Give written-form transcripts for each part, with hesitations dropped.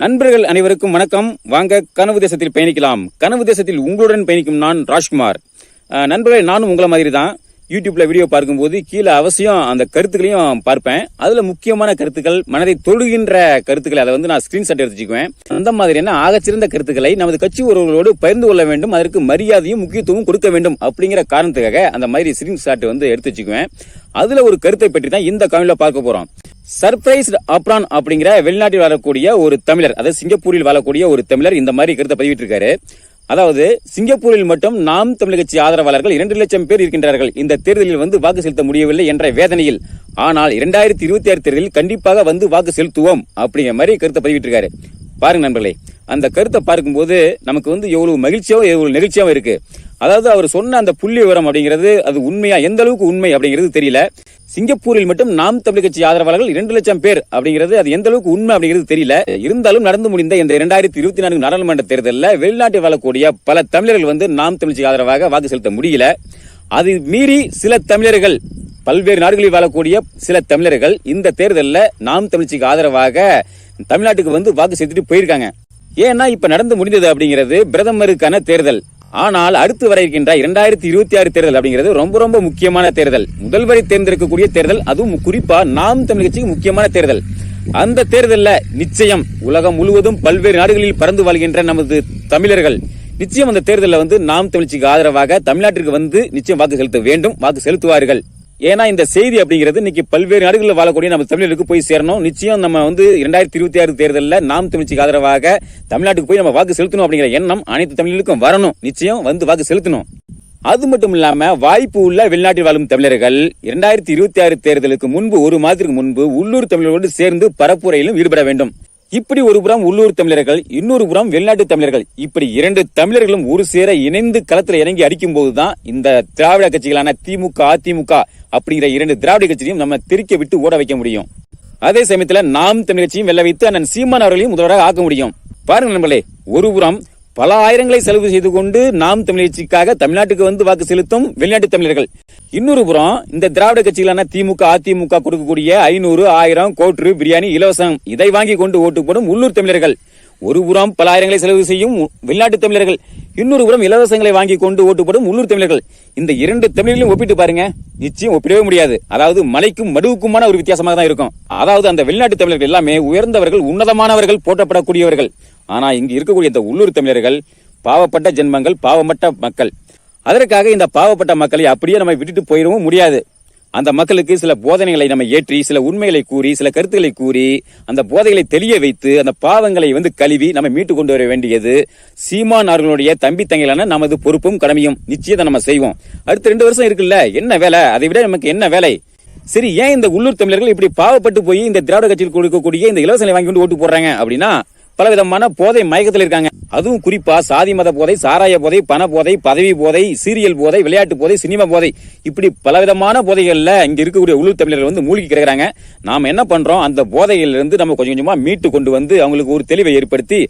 நண்பர்கள் அனைவருக்கும் வணக்கம். வாங்க கனவு தேசத்தில் பயணிக்கலாம். கனவு தேசத்தில் உங்களுடன் பயணிக்கும் நான் ராஜ்குமார். நண்பர்கள், நானும் உங்களை மாதிரி தான் யூடியூப்ல வீடியோ பார்க்கும்போது கீழே அவசியம் அந்த கருத்துக்களையும் பார்ப்பேன். அதுல முக்கியமான கருத்துக்கள், மனதை தொடுகின்ற கருத்துக்களை அதை நான் ஸ்கிரீன்ஷாட் எடுத்துக்குவேன். அந்த மாதிரியான ஆகச்சிறந்த கருத்துக்களை நமது கட்சி உறவுகளோடு பகிர்ந்து கொள்ள வேண்டும், அதற்கு மரியாதையும் முக்கியத்துவம் கொடுக்க வேண்டும் அப்படிங்கிற காரணத்துக்காக அந்த மாதிரி ஸ்கிரீன்ஷாட் எடுத்து வச்சுக்குவேன். அதுல ஒரு கருத்தை பற்றி தான் இந்த காணொளியில பார்க்க போறோம். சர்ப்ரைஸ் அப்ரான் அப்படிங்கிற வெளிநாட்டில் வாழக்கூடிய ஒரு தமிழர், அதாவது சிங்கப்பூரில் வாழக்கூடிய ஒரு தமிழர் இந்த மாதிரி கருத்தை பதிவிட்டிருக்காரு. அதாவது, சிங்கப்பூரில் மட்டும் நாம் தமிழர் கட்சி ஆதரவாளர்கள் 2 லட்சம் பேர் இருக்கின்றார்கள். இந்த தேர்தலில் வாக்கு செலுத்த முடியவில்லை என்ற வேதனையில், ஆனால் 2026 தேர்தலில் கண்டிப்பாக வாக்கு செலுத்துவோம் அப்படிங்கிற மாதிரி கருத்தை பதிவிட்டிருக்காரு. பாருங்க நண்பர்களே, அந்த கருத்தை பார்க்கும்போது நமக்கு எவ்வளவு மகிழ்ச்சியாவும் எவ்வளவு நெகிழ்ச்சியாவும் இருக்கு. அதாவது அவர் சொன்ன அந்த புள்ளி விவரம் அப்படிங்கிறது அது உண்மையா, எந்த அளவுக்கு உண்மை அப்படிங்கிறது தெரியல. சிங்கப்பூரில் மட்டும் நாம் தமிழர் கட்சி ஆதரவாளர்கள் 2 லட்சம் பேர் அப்படிங்கிறது அது எந்த அளவுக்கு உண்மை அப்படிங்கிறது தெரியல. இருந்தாலும் நடந்து முடிந்த இந்த 2024 நாடாளுமன்ற தேர்தலில் வெளிநாட்டில் வாழக்கூடிய பல தமிழர்கள் நாம் தமிழர் கட்சி ஆதரவாக வாக்கு செலுத்த முடியல. அது மீறி சில தமிழர்கள், பல்வேறு நாடுகளில் வாழக்கூடிய சில தமிழர்கள் இந்த தேர்தலில் நாம் தமிழர் கட்சிக்கு ஆதரவாக தமிழ்நாட்டுக்கு வாக்கு செலுத்திட்டு போயிருக்காங்க. ஏன்னா இப்ப நடந்து முடிந்தது அப்படிங்கிறது பிரதமருக்கான தேர்தல். ஆனால் அடுத்து வர இருக்கின்ற 2026 தேர்தல் அப்படிங்கிறது ரொம்ப ரொம்ப முக்கியமான தேர்தல். முதல்வரை தேர்ந்தெடுக்கக்கூடிய தேர்தல், அதுவும் குறிப்பா நாம் தமிழர் கட்சிக்கு முக்கியமான தேர்தல். அந்த தேர்தலில் நிச்சயம் உலகம் முழுவதும் பல்வேறு நாடுகளில் பறந்து வாழ்கின்ற நமது தமிழர்கள் நிச்சயம் அந்த தேர்தலில் நாம் தமிழர் கட்சிக்கு ஆதரவாக தமிழ்நாட்டிற்கு நிச்சயம் வாக்கு செலுத்த வேண்டும், வாக்கு செலுத்துவார்கள். ஏன்னா இந்த செய்தி அப்படிங்கிறது இன்னைக்கு பல்வேறு நாடுகளில் வாழக்கூடிய நம்ம தமிழர்களுக்கு போய் சேரணும். நிச்சயம் நம்ம 2026 தேர்தலில் நாம் தமிழ்ச்சிக்கு ஆதரவாக தமிழ்நாட்டுக்கு போய் நம்ம வாக்கு செலுத்தணும் அப்படிங்கிற எண்ணம் அனைத்து தமிழர்களுக்கும் வரணும். நிச்சயம் வாக்கு செலுத்தணும். அது மட்டும் இல்லாம வாய்ப்பு உள்ள வெளிநாட்டில் வாழும் தமிழர்கள் 2026 தேர்தலுக்கு முன்பு, ஒரு மாதத்திற்கு முன்பு உள்ளூர் தமிழர்களோடு சேர்ந்து பரப்புரையிலும் ஈடுபட வேண்டும். இப்படி ஒரு புறம் உள்ளூர் தமிழர்கள், இன்னொரு புறம் வெளிநாட்டு தமிழர்கள், இப்படி 2 தமிழர்களும் ஒரு சேர இணைந்து களத்தில் இறங்கி அடிக்கும் போதுதான் இந்த திராவிட கட்சிகளான திமுக, அதிமுக அப்படிங்கிற 2 திராவிட கட்சியையும் நம்ம திரிக்க விட்டு ஓட வைக்க முடியும். அதே சமயத்துல நாம் தமிழர் கட்சியும் வெல்ல வைத்து அண்ணன் சீமான் அவர்களையும் முதல்வராக ஆக்க முடியும். பாருங்க நண்பர்களே, ஒரு புறம் பல ஆயிரங்களை செலவு செய்து கொண்டு நாம் தமிழர் கட்சிக்காக தமிழ்நாட்டுக்கு வாக்கு செலுத்தும் வெளிநாட்டு தமிழர்கள், இன்னொரு புறம் இந்த திராவிட கட்சிகளான திமுக, அதிமுக கொடுக்கக்கூடிய 500, 1000 கோட்டு பிரியாணி இலவசம், இதை வாங்கி கொண்டு ஓட்டு போடும் உள்ளூர் தமிழர்கள். ஒரு புறம் பல ஆயிரங்களை செலவு செய்யும் வெளிநாட்டு தமிழர்கள், இன்னொரு புறம் இலவசங்களை வாங்கி கொண்டு ஓட்டு போடும் உள்ளூர் தமிழர்கள். இந்த 2 தமிழர்களையும் ஒப்பிட்டு பாருங்க, நிச்சயம் ஒப்பிடவே முடியாது. அதாவது மலைக்கும் மடுவுக்குமான ஒரு வித்தியாசமாக தான் இருக்கும். அதாவது அந்த வெளிநாட்டு தமிழர்கள் எல்லாமே உயர்ந்தவர்கள், உன்னதமானவர்கள், போற்றப்படக்கூடியவர்கள். ஆனா இங்கு இருக்கக்கூடிய இந்த உள்ளூர் தமிழர்கள் பாவப்பட்ட ஜென்மங்கள், பாவப்பட்ட மக்கள். அதற்காக இந்த பாவப்பட்ட மக்களை அப்படியே நம்ம விட்டுட்டு போயிடவும் முடியாது. அந்த மக்களுக்கு சில போதனைகளை நம்ம ஏற்றி, சில உண்மைகளை கூறி, சில கருத்துக்களை கூறி, அந்த போதைகளை தெளிய வைத்து, அந்த பாவங்களை கழுவி நம்ம மீட்டு கொண்டு வர வேண்டியது சீமான் அவர்களுடைய தம்பி தங்கைகளான நமது பொறுப்பும் கடமையும். நிச்சயத்தை நம்ம செய்வோம். அடுத்த 2 வருஷம் இருக்குல்ல, என்ன வேலை? அதை விட நமக்கு என்ன வேலை? சரி, ஏன் இந்த உள்ளூர் தமிழர்கள் இப்படி பாவப்பட்டு போய் இந்த திராவிட கட்சியில் கொடுக்கக்கூடிய இந்த இலவசங்களை வாங்கி கொண்டு ஓட்டு போடுறாங்க அப்படின்னா, பலவிதமான போதை மயக்கத்தில் இருக்காங்க. அதுவும் குறிப்பா சாதி மத போதை, சாராய போதை, பண போதை, பதவி போதை, சீரியல் போதை, விளையாட்டு போதை, சினிமா போதை, இப்படி பலவிதமான போதைகள்ல இங்க இருக்கக்கூடிய உள்ளூர் தமிழர்கள் மூழ்கி கிடக்குறாங்க. நாம என்ன பண்றோம்? அந்த போதையிலிருந்து நம்ம கொஞ்சம் கொஞ்சமா மீட்டு கொண்டு அவங்களுக்கு ஒரு தெளிவை ஏற்படுத்தி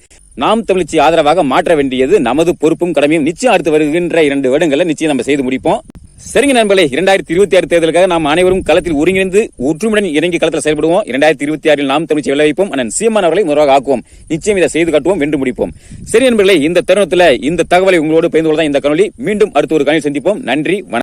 நாம் தமிழ்ச்சி ஆதரவாக மாற்ற வேண்டியது நமது பொறுப்பும் கடமையும். நிச்சயம் அடுத்து வருகின்ற 2 வருடங்கள்ல நிச்சயம் நம்ம செய்து முடிப்போம். சரிங்க நண்பர்களே, 2026 தேர்தலுக்காக நாம் அனைவரும் களத்தில் ஒருங்கிணைந்து ஒற்றுமையுடன் இறங்கி களத்தில் செயல்படுவோம். 2026 நாம் தமிழ்ச்சி வெல்ல வைப்போம். அண்ணன் சீமான் அவர்களை முதல்வராக ஆக்குவோம். நிச்சயம் இதை செய்து காட்டுவோம், வென்று முடிப்போம். சரி நண்பர்களே, இந்த தருணத்துல இந்த தகவலை உங்களோடு பகிர்ந்து கொள்ளதான் இந்த காணொலி. மீண்டும் அடுத்த ஒரு காணொலியில் சந்திப்போம். நன்றி, வணக்கம்.